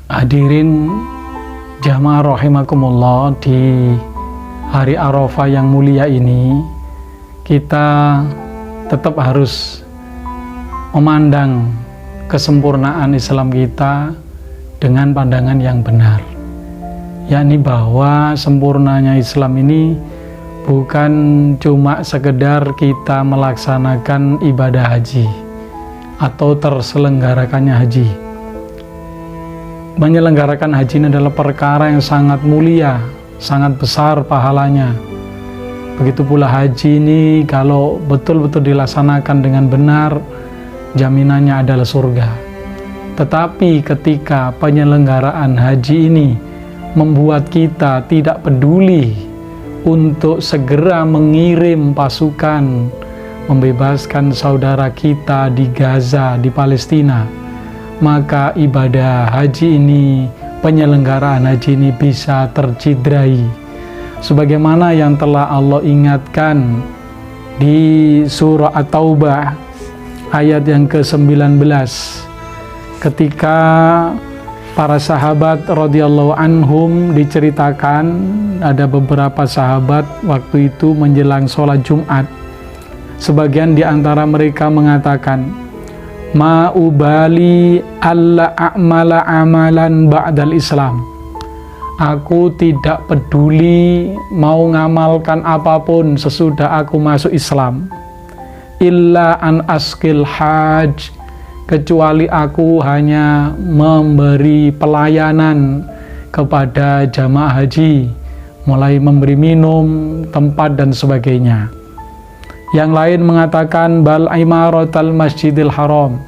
Hadirin jamaah rahimakumullah, di hari Arafah yang mulia ini kita tetap harus memandang kesempurnaan Islam kita dengan pandangan yang benar, yakni bahwa sempurnanya Islam ini bukan cuma sekedar kita melaksanakan ibadah haji atau terselenggarakannya haji. Menyelenggarakan haji ini adalah perkara yang sangat mulia, sangat besar pahalanya. Begitu pula haji ini kalau betul-betul dilaksanakan dengan benar, jaminannya adalah surga. Tetapi ketika penyelenggaraan haji ini membuat kita tidak peduli untuk segera mengirim pasukan membebaskan saudara kita di Gaza, di Palestina, maka ibadah haji ini, penyelenggaraan haji ini bisa tercidrai. Sebagaimana yang telah Allah ingatkan di surah At-Taubah ayat yang ke-19, ketika para sahabat radhiyallahu anhum diceritakan ada beberapa sahabat waktu itu menjelang sholat Jumat, sebagian di antara mereka mengatakan, ma ubali alla a'mala amalan ba'dal Islam. Aku tidak peduli mau ngamalkan apapun sesudah aku masuk Islam. Illa an askil haj, kecuali aku hanya memberi pelayanan kepada jamaah haji, mulai memberi minum, tempat dan sebagainya. Yang lain mengatakan bal imaratal masjidil haram,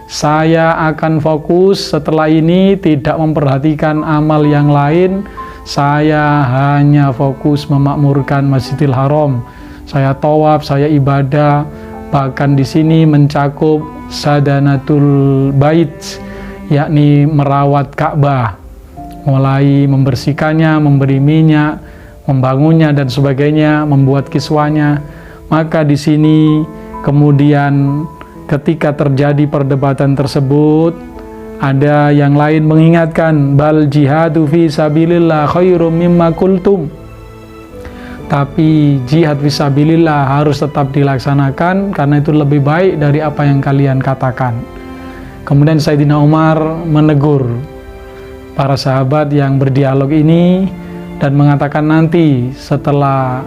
saya akan fokus setelah ini tidak memperhatikan amal yang lain, saya hanya fokus memakmurkan Masjidil Haram. Saya tawaf, saya ibadah, bahkan di sini mencakup sadanatul bait, yakni merawat Ka'bah, mulai membersihkannya, memberi minyak, membangunnya dan sebagainya, membuat kiswanya. Maka di sini kemudian ketika terjadi perdebatan tersebut, ada yang lain mengingatkan bal jihadu fi sabilillah khairum mimma kultum. Tapi jihad fi sabilillah harus tetap dilaksanakan karena itu lebih baik dari apa yang kalian katakan. Kemudian Sayyidina Umar menegur para sahabat yang berdialog ini dan mengatakan, nanti setelah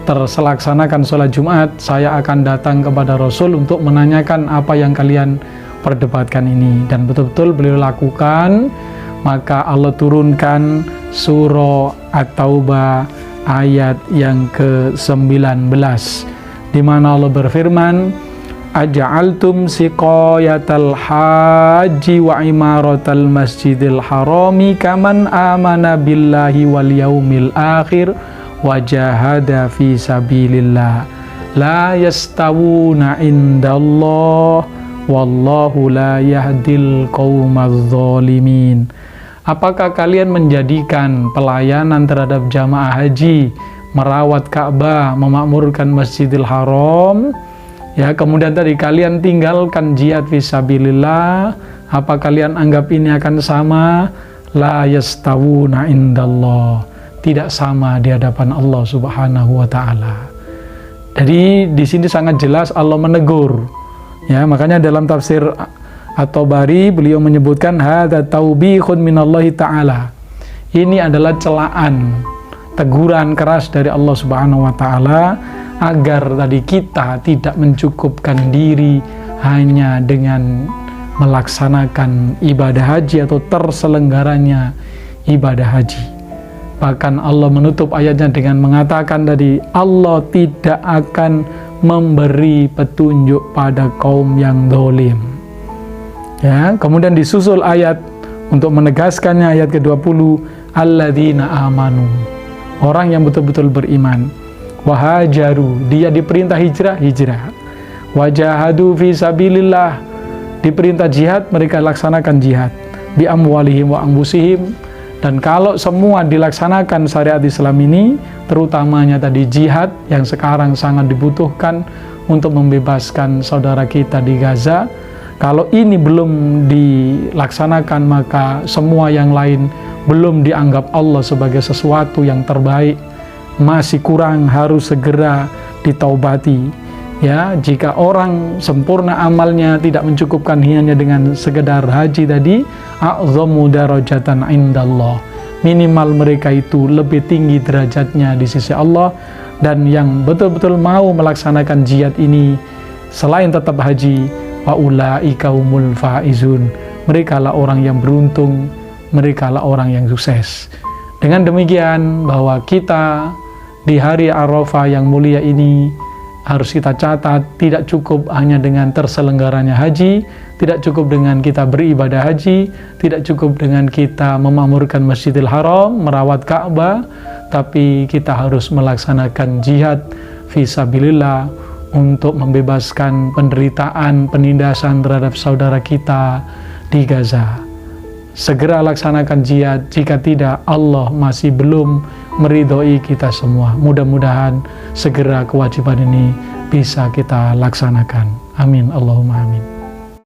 terlaksanakan sholat Jumat, saya akan datang kepada Rasul untuk menanyakan apa yang kalian perdebatkan ini. Dan betul-betul beliau lakukan. Maka Allah turunkan surah At-Taubah ayat yang ke-19, di mana Allah berfirman, aja'altum siqayatal haji wa imaratal masjidil harami kaman amana billahi wal yaumil akhir wajahada fi sabilillah la yastawuna indallah wallahu la yahdil qaumadz zalimin. Apakah kalian menjadikan pelayanan terhadap jamaah haji, merawat Ka'bah, memakmurkan Masjidil Haram, ya, kemudian tadi kalian tinggalkan jihad fi sabilillah, apa kalian anggap ini akan sama? La yastawuna indallah, tidak sama di hadapan Allah Subhanahu wa taala. Jadi di sini sangat jelas Allah menegur. Ya, makanya dalam tafsir At-Tabari beliau menyebutkan hadza taubihun minallahi taala. Ini adalah celaan, teguran keras dari Allah Subhanahu wa taala agar tadi kita tidak mencukupkan diri hanya dengan melaksanakan ibadah haji atau terselenggaranya ibadah haji. Bahkan Allah menutup ayatnya dengan mengatakan tadi, Allah tidak akan memberi petunjuk pada kaum yang zalim. Ya, kemudian disusul ayat untuk menegaskannya, ayat ke-20, alladzina amanu, orang yang betul-betul beriman, wahajaru, dia diperintah hijrah, wajahadu fi sabilillah, diperintah jihad, mereka laksanakan jihad, bi amwalihim wa anfusihim. Dan kalau semua dilaksanakan syariat Islam ini, terutamanya tadi jihad yang sekarang sangat dibutuhkan untuk membebaskan saudara kita di Gaza, Kalau ini belum dilaksanakan, maka semua yang lain belum dianggap Allah sebagai sesuatu yang terbaik, masih kurang, harus segera ditaubati. Ya, jika orang sempurna amalnya tidak mencukupkan hanya dengan sekedar haji tadi, a'zamu darajatan indallah, minimal mereka itu lebih tinggi derajatnya di sisi Allah. Dan yang betul-betul mau melaksanakan jihad ini selain tetap haji, faulaika humul faizun, mereka lah orang yang beruntung, mereka lah orang yang sukses. Dengan demikian, bahwa kita di hari Arafah yang mulia ini harus kita catat, tidak cukup hanya dengan terselenggaranya haji, tidak cukup dengan kita beribadah haji, tidak cukup dengan kita memakmurkan Masjidil Haram, merawat Ka'bah, tapi kita harus melaksanakan jihad fisabilillah untuk membebaskan penderitaan, penindasan terhadap saudara kita di Gaza. Segera laksanakan jihad, jika tidak Allah masih belum meridhoi kita semua. Mudah-mudahan segera kewajiban ini bisa kita laksanakan. Amin, Allahumma amin.